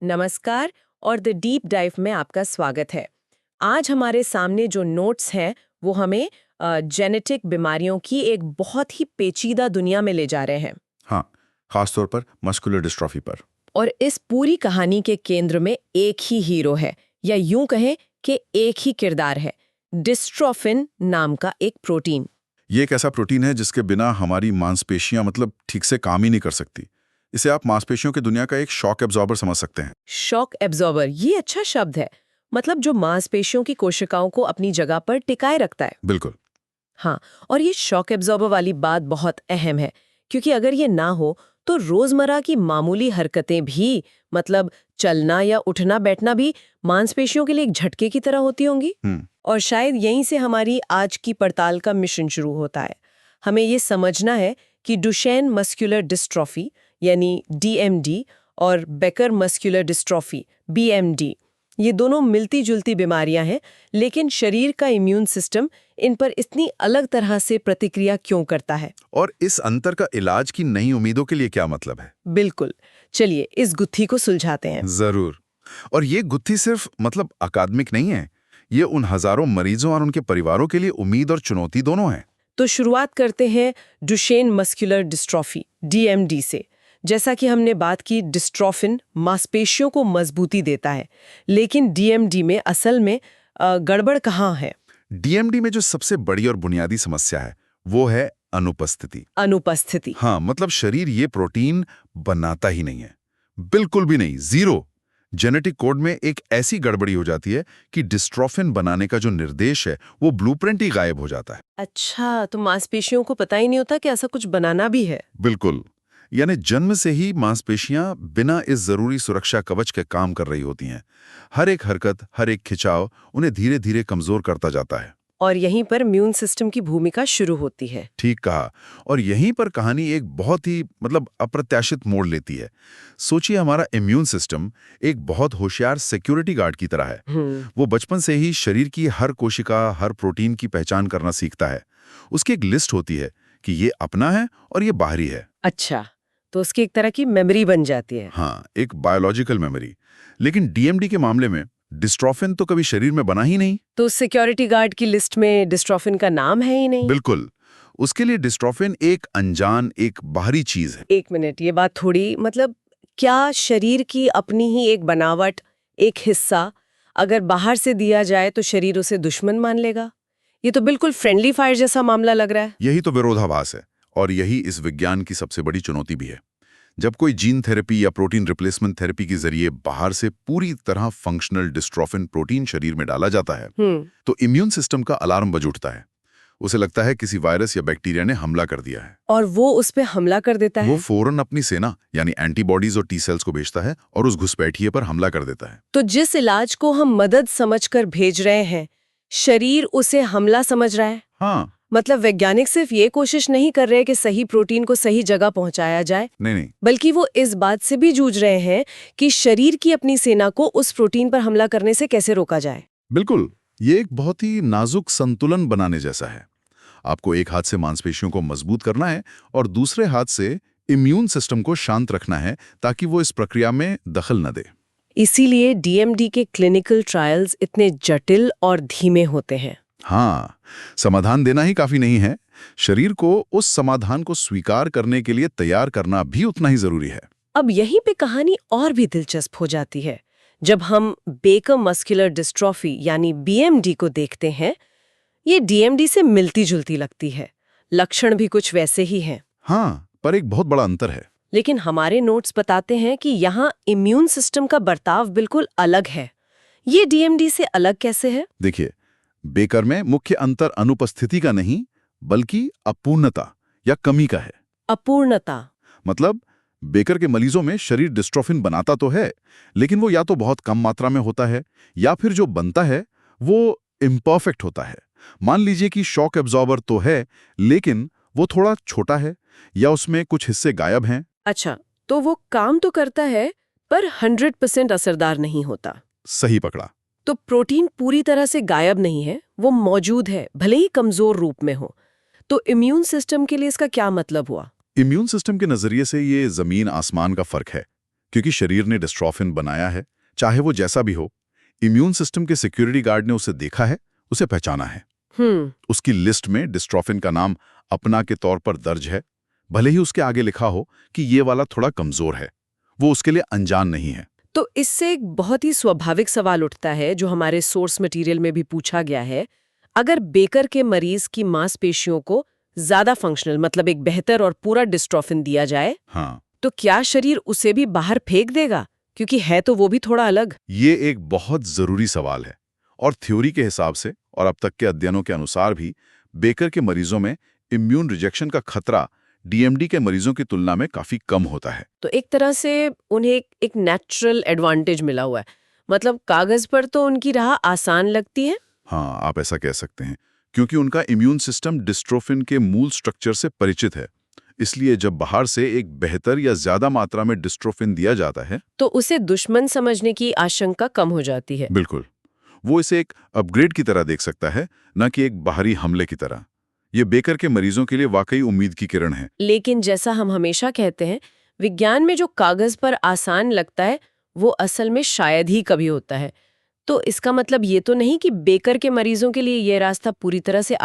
नमस्कार और the deep dive में आपका स्वागत है। आज हमारे सामने जो नोट्स हैं वो हमें जेनेटिक बीमारियों की एक बहुत ही पेचीदा दुनिया में ले जा रहे हैं। हाँ, खास तौर पर मस्कुलर डिस्ट्रॉफी पर। और इस पूरी कहानी के केंद्र में एक ही हीरो है, या यूं कहें कि एक ही किरदार है, डिस्ट्रोफिन नाम का एक प्रोटीन। ये एक ऐसा प्रोटीन है जिसके बिना हमारी मांसपेशियां ठीक से काम ही नहीं कर सकती। इसे आप मांसपेशियों की दुनिया का एक शॉक एब्जॉर्बर समझ सकते हैं। शॉक एब्जॉर्बर, ये अच्छा शब्द है। मतलब जो मांसपेशियों की कोशिकाओं को अपनी जगह पर टिकाए रखता है। बिल्कुल। हाँ, और ये शॉक एब्जॉर्बर वाली बात बहुत अहम है, क्योंकि अगर ये ना हो तो रोजमर्रा की मामूली हरकतें भी, मतलब चलना या उठना बैठना भी मांसपेशियों के लिए एक झटके की तरह होती होंगी। और शायद यहीं से हमारी आज की पड़ताल का मिशन शुरू होता है। हमें ये समझना है कि डुशेन मस्कुलर डिस्ट्रॉफी यानी डीएमडी और बेकर मस्कुलर डिस्ट्रॉफी बीएमडी, ये दोनों मिलती जुलती बीमारियां हैं, लेकिन शरीर का इम्यून सिस्टम इन पर इतनी अलग तरह से प्रतिक्रिया क्यों करता है? और इस अंतर का इलाज की नई उम्मीदों के लिए क्या मतलब है? बिल्कुल, चलिए इस गुत्थी को सुलझाते हैं। जरूर। और ये गुत्थी सिर्फ अकादमिक नहीं है, ये उन हजारों मरीजों और उनके परिवारों के लिए उम्मीद और चुनौती दोनों है। तो शुरुआत करते हैं डुशेन मस्कुलर डिस्ट्रॉफी डीएमडी से। जैसा कि हमने बात की, डिस्ट्रोफिन मांसपेशियों को मजबूती देता है, लेकिन डीएमडी में असल में गड़बड़ कहाँ है? डीएमडी में जो सबसे बड़ी और बुनियादी समस्या है वो है अनुपस्थिति। अनुपस्थिति। हाँ, शरीर ये प्रोटीन बनाता ही नहीं है, बिल्कुल भी नहीं, जीरो। जेनेटिक कोड में एक ऐसी गड़बड़ी हो जाती है कि डिस्ट्रोफिन बनाने का जो निर्देश है वो ब्लूप्रिंट ही गायब हो जाता है। अच्छा, तो मांसपेशियों को पता ही नहीं होता कि ऐसा कुछ बनाना भी है। बिल्कुल। यानी जन्म से ही मांसपेशियां बिना इस जरूरी सुरक्षा कवच के काम कर रही होती हैं। हर एक हरकत, हर एक खिंचाव उन्हें धीरे धीरे कमजोर करता जाता है। और यहीं पर इम्यून सिस्टम की भूमिका शुरू होती है। ठीक कहा। और यहीं पर कहानी एक बहुत ही अप्रत्याशित मोड़ लेती है। सोचिए, हमारा इम्यून सिस्टम एक बहुत होशियार सिक्योरिटी गार्ड की तरह है। वो बचपन से ही शरीर की हर कोशिका, हर प्रोटीन की पहचान करना सीखता है। उसकी एक लिस्ट होती है कि ये अपना है और ये बाहरी है। अच्छा, तो उसकी एक तरह की मेमोरी बन जाती है। हाँ, एक बायोलॉजिकल मेमोरी। लेकिन डीएमडी के मामले में डिस्ट्रोफिन तो कभी शरीर में बना ही नहीं। तो सिक्योरिटी गार्ड की लिस्ट में डिस्ट्रोफिन का नाम है ही नहीं। बिल्कुल। उसके लिए डिस्ट्रोफिन एक अनजान, एक बाहरी चीज है। एक मिनट, ये बात थोड़ी क्या शरीर की अपनी ही एक बनावट, एक हिस्सा अगर बाहर से दिया जाए तो शरीर उसे दुश्मन मान लेगा? ये तो बिल्कुल फ्रेंडली फायर जैसा मामला लग रहा है। यही तो विरोधाभास है, और यही इस विज्ञान की सबसे बड़ी चुनौती भी है। जब कोई जीन थेरेपी या प्रोटीन रिप्लेसमेंट थेरेपी के जरिए बाहर से पूरी तरह फंक्शनल डिस्ट्रोफिन प्रोटीन शरीर में डाला जाता है, तो इम्यून सिस्टम का अलार्म बज उठता है। उसे लगता है किसी वायरस या बैक्टीरिया ने हमला कर दिया है, और वो उस पे हमला कर देता है। वो फौरन अपनी सेना यानी एंटीबॉडीज और टी सेल्स को भेजता है और उस घुसपैठिए पर हमला कर देता है। तो जिस इलाज को हम मदद समझकर भेज रहे हैं, शरीर उसे हमला समझ रहा है। हाँ। वैज्ञानिक सिर्फ ये कोशिश नहीं कर रहे कि सही प्रोटीन को सही जगह पहुंचाया जाए, नहीं, बल्कि वो इस बात से भी जूझ रहे हैं कि शरीर की अपनी सेना को उस प्रोटीन पर हमला करने से कैसे रोका जाए। बिल्कुल। ये एक बहुत ही नाजुक संतुलन बनाने जैसा है। आपको एक हाथ से मांसपेशियों को मजबूत करना है और दूसरे हाथ से इम्यून सिस्टम को शांत रखना है ताकि वो इस प्रक्रिया में दखल न दे। इसीलिए डीएमडी के क्लिनिकल ट्रायल्स इतने जटिल और धीमे होते हैं। हाँ, समाधान देना ही काफी नहीं है, शरीर को उस समाधान को स्वीकार करने के लिए तैयार करना भी उतना ही जरूरी है। अब यहीं पे कहानी और भी दिलचस्प हो जाती है। जब हम बेकर मस्कुलर डिस्ट्रॉफी यानी बीएमडी को देखते हैं, ये डीएमडी से मिलती जुलती लगती है, लक्षण भी कुछ वैसे ही हैं। हाँ, पर एक बहुत बड़ा अंतर है। लेकिन हमारे नोट्स बताते हैं कि यहाँ इम्यून सिस्टम का बर्ताव बिल्कुल अलग है। ये डीएमडी से अलग कैसे है? देखिए, बेकर में मुख्य अंतर अनुपस्थिति का नहीं, बल्कि अपूर्णता या कमी का है। अपूर्णता बेकर के मरीजों में शरीर डिस्ट्रोफिन बनाता तो है, लेकिन वो या तो बहुत कम मात्रा में होता है या फिर जो बनता है वो इम्परफेक्ट होता है। मान लीजिए कि शॉक एब्जॉर्बर तो है, लेकिन वो थोड़ा छोटा है या उसमें कुछ हिस्से गायब हैं। अच्छा, तो वो काम तो करता है पर 100% असरदार नहीं होता। सही पकड़ा। तो प्रोटीन पूरी तरह से गायब नहीं है, वो मौजूद है, भले ही कमजोर रूप में हो। तो इम्यून सिस्टम के लिए इसका क्या मतलब हुआ? इम्यून सिस्टम के नजरिए से ये जमीन आसमान का फर्क है, क्योंकि शरीर ने डिस्ट्रोफिन बनाया है, चाहे वो जैसा भी हो। इम्यून सिस्टम के सिक्योरिटी गार्ड ने उसे देखा है, उसे पहचाना है। उसकी लिस्ट में डिस्ट्रोफिन का नाम अपना के तौर पर दर्ज है, भले ही उसके आगे लिखा हो कि ये वाला थोड़ा कमजोर है। वो उसके लिए अनजान नहीं है। तो इससे एक बहुत ही स्वाभाविक सवाल उठता है जो हमारे सोर्स मटेरियल में भी पूछा गया है। अगर बेकर के मरीज की मांसपेशियों को ज्यादा फंक्शनल मतलब एक बेहतर और पूरा डिस्ट्रोफिन दिया जाए, हाँ, तो क्या शरीर उसे भी बाहर फेंक देगा? क्योंकि है तो वो भी थोड़ा अलग। ये एक बहुत जरूरी सवाल है और थ्योरी के हिसाब से और अब तक के अध्ययनों के अनुसार भी बेकर के मरीजों में इम्यून रिजेक्शन का खतरा डीएमडी के मरीजों की तुलना में काफी कम होता है। तो एक तरह से उन्हें एक नेचुरल एडवांटेज मिला हुआ है। मतलब कागज पर तो उनकी राह आसान लगती है। हाँ, आप ऐसा कह सकते हैं, क्योंकि उनका इम्यून सिस्टम डिस्ट्रोफिन के मूल स्ट्रक्चर से परिचित है। इसलिए जब बाहर से एक बेहतर या ज्यादा मात्रा में डिस्ट्रोफिन दिया जाता है, तो उसे दुश्मन समझने की आशंका कम हो जाती है। बिल्कुल, वो इसे एक अपग्रेड की तरह देख सकता है, न कि एक बाहरी हमले की तरह। ये बेकर के मरीजों के लिए वाकई उम्मीद की किरण है। लेकिन जैसा हम हमेशा कहते हैं, विज्ञान में जो कागज पर आसान लगता है वो असल में शायद ही कभी होता है। तो इसका मतलब ये तो नहीं कि बेकर के मरीजों के लिए ये रास्ता पूरी तरह से